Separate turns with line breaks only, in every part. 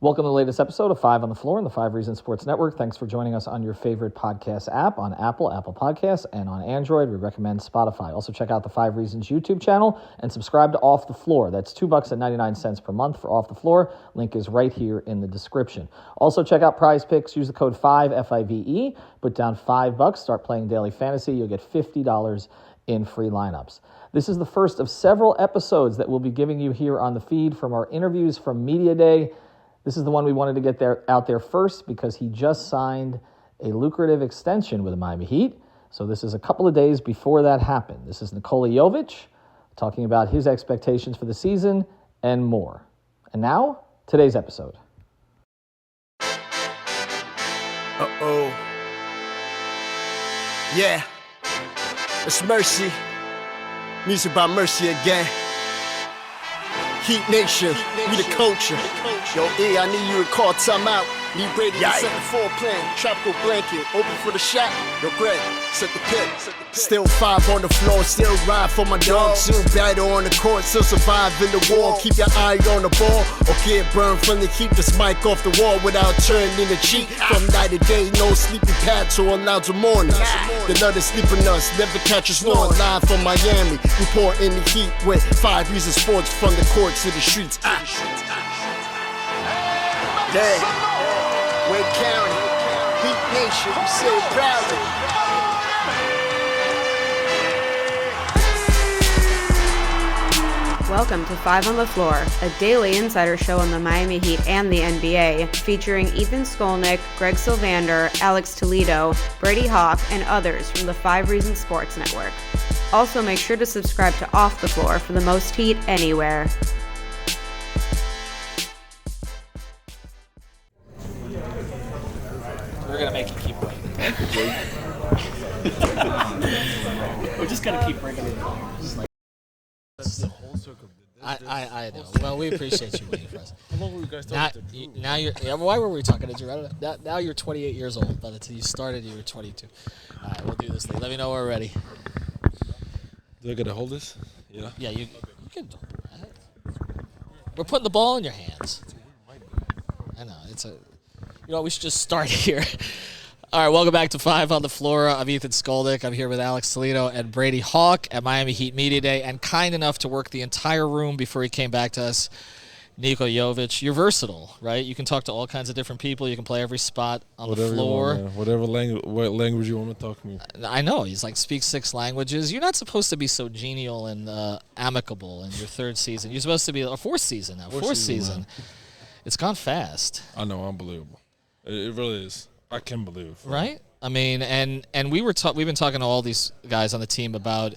Welcome to the latest episode of 5 on the Floor on the 5 Reasons Sports Network. Thanks for joining us on your favorite podcast app, on Apple Podcasts, and on Android. We recommend Spotify. Also check out the 5 Reasons YouTube channel and subscribe to Off the Floor. That's $2.99 per month for Off the Floor. Link is right here in the description. Also check out PrizePicks. Use the code 5, F-I-V-E. Put down $5. Start playing daily fantasy. You'll get $50 in free lineups. This is the first of several episodes that we'll be giving you here on the feed from our interviews from Media Day. This is the one we wanted to get out there first because he just signed a lucrative extension with the Miami Heat. So this is a couple of days before that happened. This is Nikola Jovic talking about his expectations for the season and more. And now, today's episode.
Uh-oh. Yeah. It's Mercy. Music by Mercy again. Heat Nation, we the culture. Yo, E, I need you to call timeout. Need Brady to set the floor plan. Tropical blanket, open for the shot. Yo, Greg, set the pick. Still 5 on the floor, still ride for my dog. Still battle on the court, still survive in the war. Keep your eye on the ball, or get burned from the keep this mic off the wall without turning the cheek. From night to day, no sleepy pads or allowed to mourn us. The nut is sleeping us, never catch us snoring. Live from Miami, report in the heat with 5 Reasons Sports from the court to the streets. Dang, Wade County, Heat Nation, we say it proudly.
Welcome to 5 on the Floor, a daily insider show on the Miami Heat and the NBA, featuring Ethan Skolnick, Greg Sylvander, Alex Toledo, Brady Hawk, and others from the 5 Reasons Sports Network. Also, make sure to subscribe to Off the Floor for the most heat anywhere.
We're going to make you keep waiting.
We're just going to keep bringing it in.
That's the whole circle.
I know. Well, we appreciate you waiting for us.
How long were you guys talking to?
Now you're. Yeah, why were we talking to Drew? I don't know. Now you're 28 years old. By the time you started, you were 22. All right, we'll do this thing. Let me know when we're ready.
Do I gotta hold this? Yeah.
Yeah, you can do that. We're putting the ball in your hands. I know. We should just start here. All right, welcome back to 5 on the Floor. I'm Ethan Skolnick. I'm here with Alex Toledo and Brady Hawk at Miami Heat Media Day, and kind enough to work the entire room before he came back to us, Nikola Jovic. You're versatile, right? You can talk to all kinds of different people. You can play every spot on the floor.
Whatever language you want to talk to me.
I know. He's speaks 6 languages. You're not supposed to be so genial and amicable in your 3rd season. You're supposed to be a 4th season now. 4th season. It's gone fast.
I know, unbelievable. It really is. I can't believe.
Right? I mean, and we've been talking to all these guys on the team about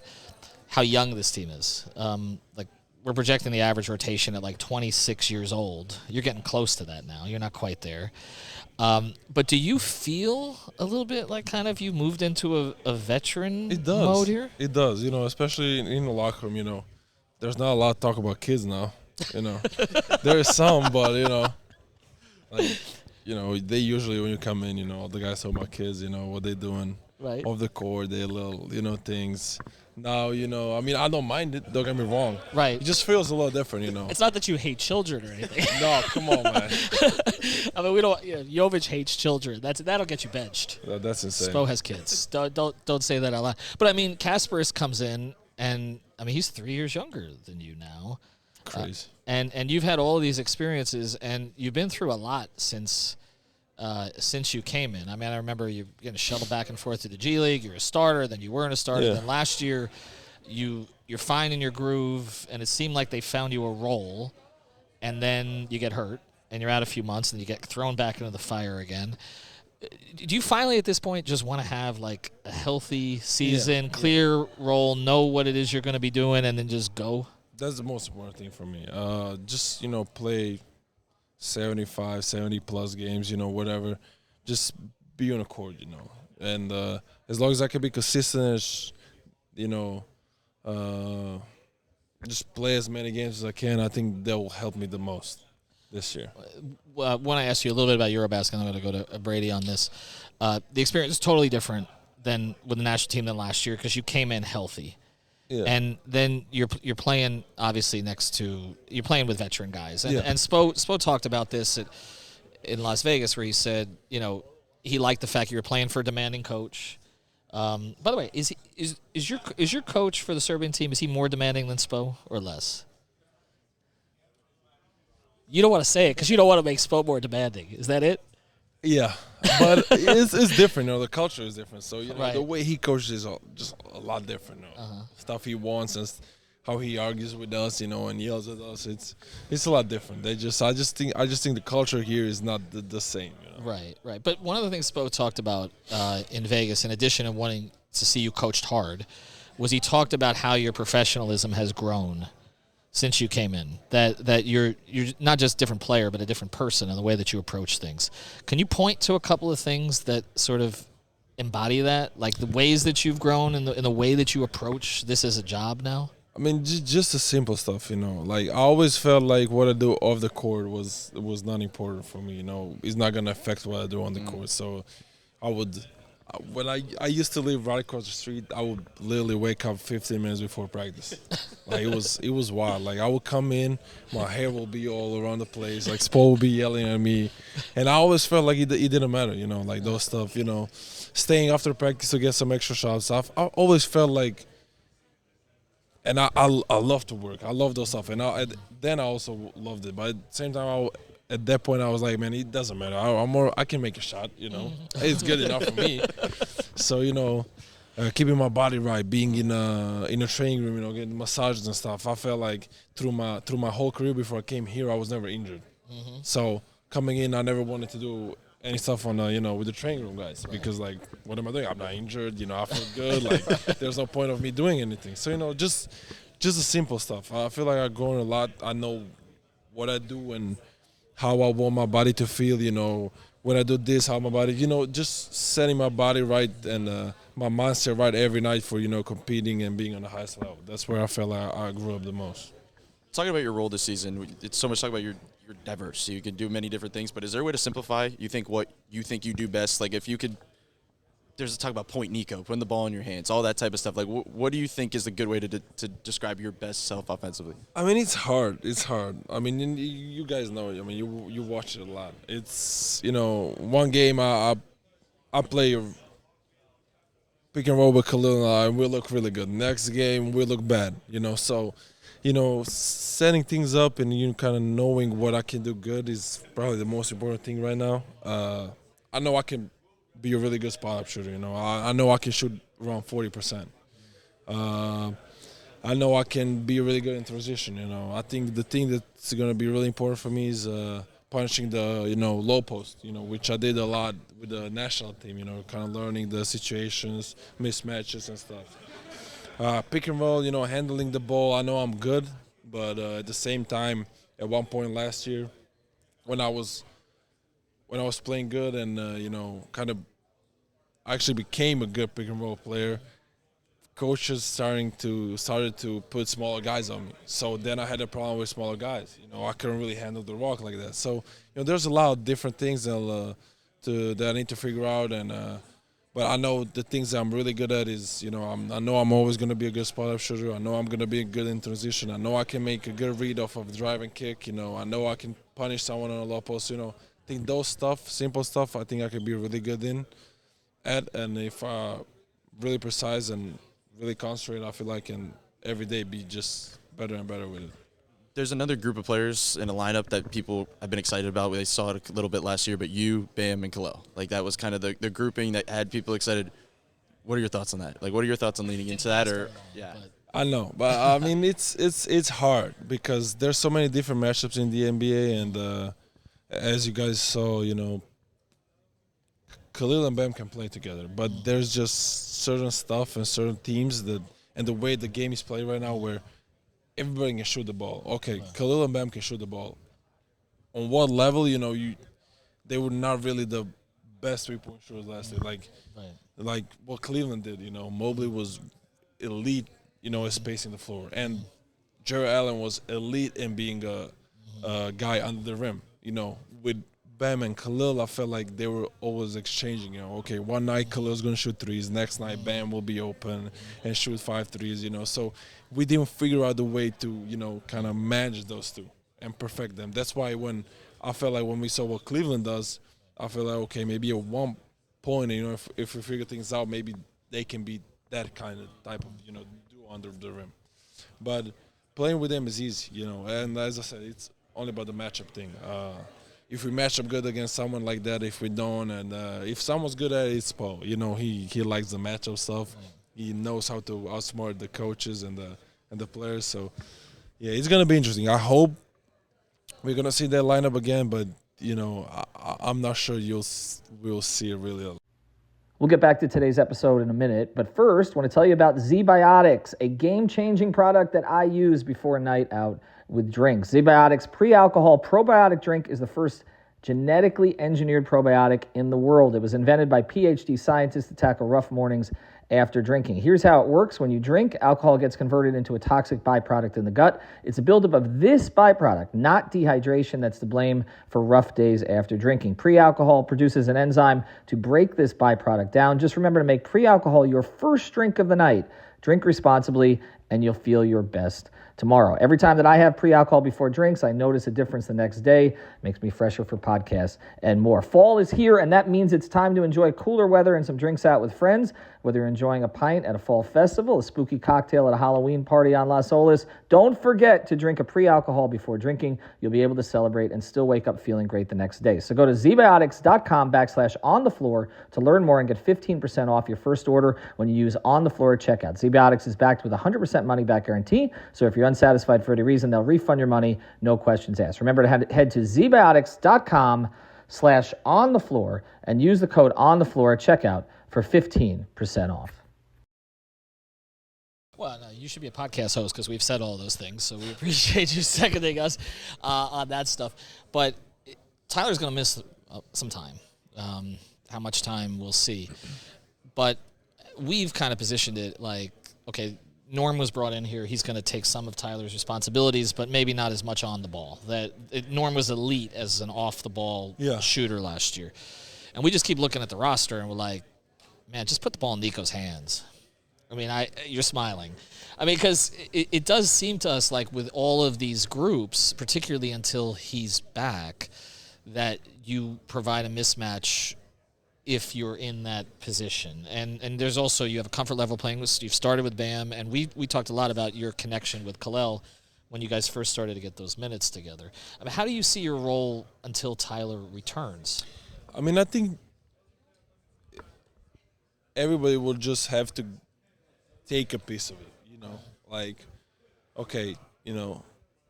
how young this team is. We're projecting the average rotation at 26 years old. You're getting close to that now. You're not quite there. But do you feel a little bit like kind of you moved into a veteran mode here?
It does, especially in the locker room, There's not a lot to talk about kids now, There is some, but, they usually, when you come in, all the guys talk about kids, what they doing
right
off the court, they little, things. Now, I don't mind it, don't get me wrong.
Right.
It just feels a little different,
It's not that you hate children or anything.
No, come on, man.
I mean, we don't, Jovic hates children. That'll get you benched.
That's insane.
Spo has kids. Don't say that out loud. But, I mean, Kasparis comes in, and, he's 3 years younger than you now.
Crazy.
And you've had all of these experiences, and you've been through a lot since you came in. I remember you getting shuttled back and forth to the G League. You're a starter, then you weren't a starter.
Yeah.
Then last year, you're fine in your groove, and it seemed like they found you a role, and then you get hurt, and you're out a few months, and you get thrown back into the fire again. Do you finally, at this point, just want to have a healthy season, clear role, know what it is you're going to be doing, and then just go?
That's the most important thing for me. Just, play 75, 70-plus games, whatever. Just be on the court, And as long as I can be consistent, just play as many games as I can, I think that will help me the most this year.
When I ask you a little bit about Eurobasket, I'm going to go to Brady on this. The experience is totally different than with the national team than last year because you came in healthy. Yeah. And then you're playing obviously you're playing with veteran guys, and Spo talked about this in Las Vegas where he said, he liked the fact you were playing for a demanding coach. By the way, is your coach for the Serbian team, is he more demanding than Spo or less? You don't want to say it because you don't want to make Spo more demanding. Is that it?
Yeah, but it's different. The culture is different. So
Right.
the way he coaches is just a lot different. Stuff he wants and how he argues with us, and yells at us. It's a lot different. I just think the culture here is not the same.
Right. But one of the things Spo talked about in Vegas, in addition to wanting to see you coached hard, was he talked about how your professionalism has grown since you came in. That you're not just a different player, but a different person in the way that you approach things. Can you point to a couple of things that sort of embody that, like the ways that you've grown and the way that you approach this as a job now?
I mean, just the simple stuff, Like I always felt like what I do off the court was not important for me. It's not gonna affect what I do on the court. So I would, when I used to live right across the street, I would literally wake up 15 minutes before practice. Like it was wild. Like I would come in, my hair will be all around the place. Like Spo would be yelling at me, and I always felt like it didn't matter. Like those stuff. Staying after practice to get some extra shots. I always felt like. And I love to work. I love those stuff. And then I also loved it. But at the same time, at that point, I was like, man, it doesn't matter. I can make a shot, It's good enough for me. So, keeping my body right, being in a training room, getting massages and stuff. I felt like through my whole career before I came here, I was never injured. So coming in, I never wanted to do any stuff on with the training room guys because like what am I doing? I'm not injured, I feel good. Like there's no point of me doing anything. So just the simple stuff. I feel like I've grown a lot. I know what I do and how I want my body to feel. When I do this, how my body, just setting my body right and my mindset right every night for competing and being on the highest level. That's where I felt like I grew up the most.
Talking about your role this season, it's so much talk about you're diverse, so you can do many different things. But is there a way to simplify? You think what you do best? Like if you could, there's a talk about point Nico, putting the ball in your hands, all that type of stuff. Like what do you think is a good way to describe your best self offensively?
I mean, it's hard. It's hard. I mean, you guys know it. I mean, you watch it a lot. It's one game I play a pick and roll with Khalil and we look really good. Next game we look bad. So. Setting things up and kind of knowing what I can do good is probably the most important thing right now. I know I can be a really good spot-up shooter. I know I can shoot around 40%. I know I can be really good in transition. I think the thing that's going to be really important for me is punching the low post. Which I did a lot with the national team. Kind of learning the situations, mismatches and stuff. Pick and roll, handling the ball. I know I'm good, but at the same time, at one point last year, when I was playing good and kind of actually became a good pick and roll player, coaches started to put smaller guys on me. So then I had a problem with smaller guys. I couldn't really handle the rock like that. So there's a lot of different things that I need to figure out and. But I know the things that I'm really good at is, I know I'm always going to be a good spot-up shooter. I know I'm going to be good in transition. I know I can make a good read off of drive and kick. I know I can punish someone on a low post. I think those simple stuff, I think I can be really good at. And if I really precise and really concentrate, I feel like I can every day be just better and better with it.
There's another group of players in a lineup that people have been excited about. They saw it a little bit last year, but you, Bam, and Khalil. Like, that was kind of the grouping that had people excited. What are your thoughts on that? Like, what are your thoughts on leading into that? Or yeah,
I know, but I mean, it's hard because there's so many different matchups in the NBA, and as you guys saw, Khalil and Bam can play together, but there's just certain stuff and certain teams and the way the game is played right now where everybody can shoot the ball. Okay, Khalil and Bam can shoot the ball. On what level, they were not really the best three-point shooters last year. Like what Cleveland did, Mobley was elite, spacing the floor. And Jared Allen was elite in being a guy under the rim. With Bam and Khalil, I felt like they were always exchanging. Okay, one night Khalil's going to shoot threes. Next night, Bam will be open and shoot 5 threes, So we didn't figure out the way to, kind of manage those two and perfect them. That's why when I felt like when we saw what Cleveland does, I feel like, okay, maybe at one point, if we figure things out, maybe they can be that kind of type of, do under the rim. But playing with them is easy, and as I said, it's only about the matchup thing. If we match up good against someone like that, if we don't, and if someone's good at it, it's Paul. He likes the matchup stuff. He knows how to outsmart the coaches and the players. So, yeah, it's gonna be interesting. I hope we're gonna see that lineup again, but I'm not sure we'll see it really.
We'll get back to today's episode in a minute, but first, I want to tell you about ZBiotics, a game-changing product that I use before a night out with drinks. ZBiotics pre-alcohol probiotic drink is the first genetically engineered probiotic in the world. It was invented by PhD scientists to tackle rough mornings after drinking. Here's how it works. When you drink, alcohol gets converted into a toxic byproduct in the gut. It's a buildup of this byproduct, not dehydration, that's to blame for rough days after drinking. Pre-alcohol produces an enzyme to break this byproduct down. Just remember to make pre-alcohol your first drink of the night. Drink responsibly, and you'll feel your best tomorrow. Every time that I have pre-alcohol before drinks, I notice a difference the next day. Makes me fresher for podcasts and more. Fall is here, and that means it's time to enjoy cooler weather and some drinks out with friends. Whether you're enjoying a pint at a fall festival, a spooky cocktail at a Halloween party on Las Olas, don't forget to drink a pre-alcohol before drinking. You'll be able to celebrate and still wake up feeling great the next day. So go to zbiotics.com/onthefloor to learn more and get 15% off your first order when you use On the Floor at checkout. ZBiotics is backed with a 100% money-back guarantee, so if you're unsatisfied for any reason, they'll refund your money, no questions asked. Remember to head to zbiotics.com/onthefloor and use the code ONTHEFLOOR at checkout for 15% off.
Well, no, you should be a podcast host because we've said all those things, so we appreciate you seconding us on that stuff. But Tyler's going to miss some time. How much time, we'll see. But we've kind of positioned it like, okay, Norm was brought in here. He's going to take some of Tyler's responsibilities, but maybe not as much on the ball. Norm was elite as an off-the-ball shooter last year. And we just keep looking at the roster, and we're like, man, just put the ball in Nico's hands. I mean, you're smiling. I mean, because it does seem to us like with all of these groups, particularly until he's back, that you provide a mismatch if you're in that position. And there's also, you have a comfort level playing with, you've started with Bam, and we talked a lot about your connection with Khalil when you guys first started to get those minutes together. I mean, how do you see your role until Tyler returns?
I mean, I think everybody will just have to take a piece of it, like, okay,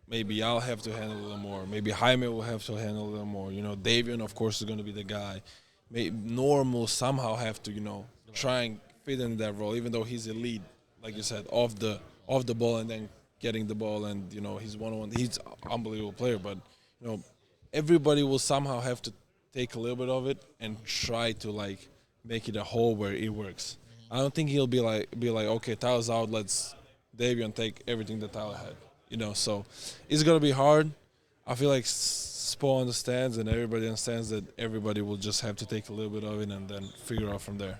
maybe I'll have to handle a little more. Maybe Jaime will have to handle a little more. Davion, of course, is going to be the guy. Maybe Norm will somehow have to, try and fit in that role, even though he's elite, like you said, off the ball and then getting the ball, and he's one-on-one. He's an unbelievable player, but everybody will somehow have to take a little bit of it and try to like make it a whole where it works. I don't think he'll be like, okay, Tyler's out, let's Davion take everything that Tyler had. So it's gonna be hard. I feel like Spo understands and everybody understands that everybody will just have to take a little bit of it and then figure out from there.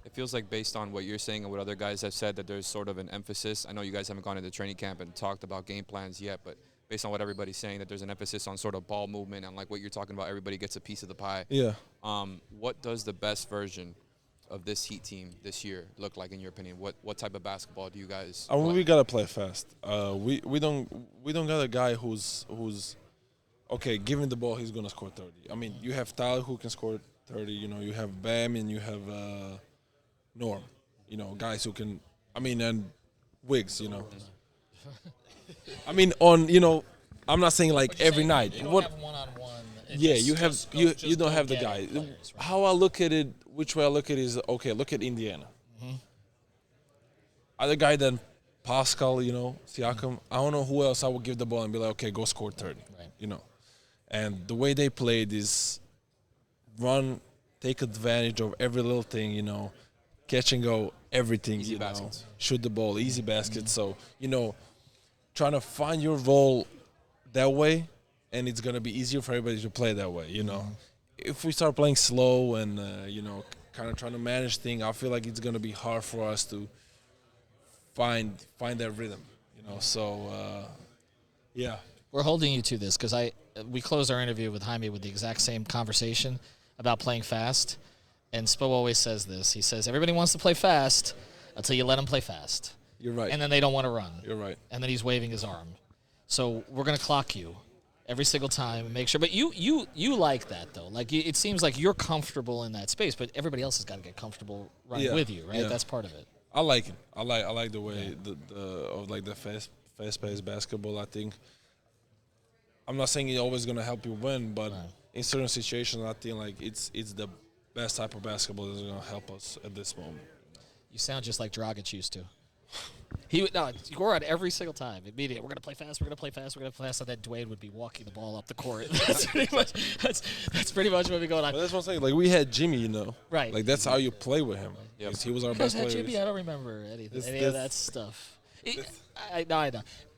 It feels like based on what you're saying and what other guys have said that there's sort of an emphasis. I know you guys haven't gone into training camp and talked about game plans yet, but based on what everybody's saying, that there's an emphasis on sort of ball movement and like what you're talking about, everybody gets a piece of the pie.
Yeah.
What does the best version of this Heat team this year look like in your opinion? What type of basketball do you guys play?
We gotta play fast. We don't got a guy who's okay, giving the ball he's gonna score 30. I mean, you have Tyler who can score 30. You have Bam and you have Norm. Guys who can. I mean, and Wiggs. I mean, I'm not saying like every night.
You don't have one-on-one.
Yeah, you don't have the guy. Right? How I look at it, which way I look at it is, okay, look at Indiana. Mm-hmm. Other guy than Pascal, Siakam, I don't know who else I would give the ball and be like, okay, go score 30, right. And the way they played is run, take advantage of every little thing, catch and go, everything,
easy baskets.
Shoot the ball, easy baskets. So, trying to find your role that way, and it's going to be easier for everybody to play that way, If we start playing slow and, kind of trying to manage things, I feel like it's going to be hard for us to find that rhythm, So, yeah.
We're holding you to this because we closed our interview with Jaime with the exact same conversation about playing fast. And Spo always says this. He says, everybody wants to play fast until you let them play fast.
You're right.
And then they don't want to run.
You're right.
And then he's waving his arm. So we're going to clock you every single time and make sure. But you like that, though. Like, it seems like you're comfortable in that space, but everybody else has got to get comfortable running with you, right?
Yeah.
That's part of it.
I like it. I like the way the fast-paced basketball. I think I'm not saying it's always gonna help you win, but in certain situations, I think like it's the best type of basketball that's gonna help us at this moment.
You sound just like Dragic used to. You score on every single time. Immediately, we're gonna play fast. We're gonna play fast. We're gonna play fast. And then Dwayne would be walking the ball up the court. That's pretty much what we going on.
But that's what I'm saying. Like we had Jimmy,
Right?
Like that's how you play with him.
Yep.
He was our best player.
Jimmy, I don't remember any of that stuff. I know.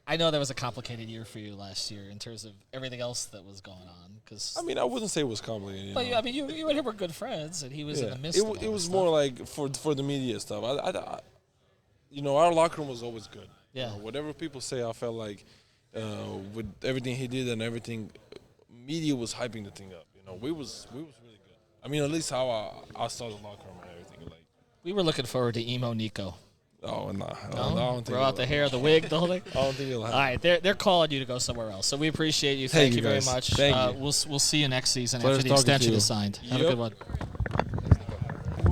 I know that was a complicated year for you last year in terms of everything else that was going on. Cause
I mean, I wouldn't say it was complicated.
But I mean, you and him were good friends, and he was in the midst. of
It was
stuff.
more like for the media stuff. Our locker room was always good.
Yeah.
Whatever people say, I felt like with everything he did and everything, media was hyping the thing up. We was really good. I mean, at least how I saw the locker room and everything. Like
We were looking forward to emo Nico.
Oh, nah.
No?
I don't think
Grow out the hair, the wig, the whole thing.
I don't think it'll happen.
All right, they're calling you to go somewhere else. So we appreciate you. Thank you very
guys.
much.
Thank you.
We'll see you next season
Pleasure
after the
talking to
extension
you.
is signed. Have a
Yep.
good one.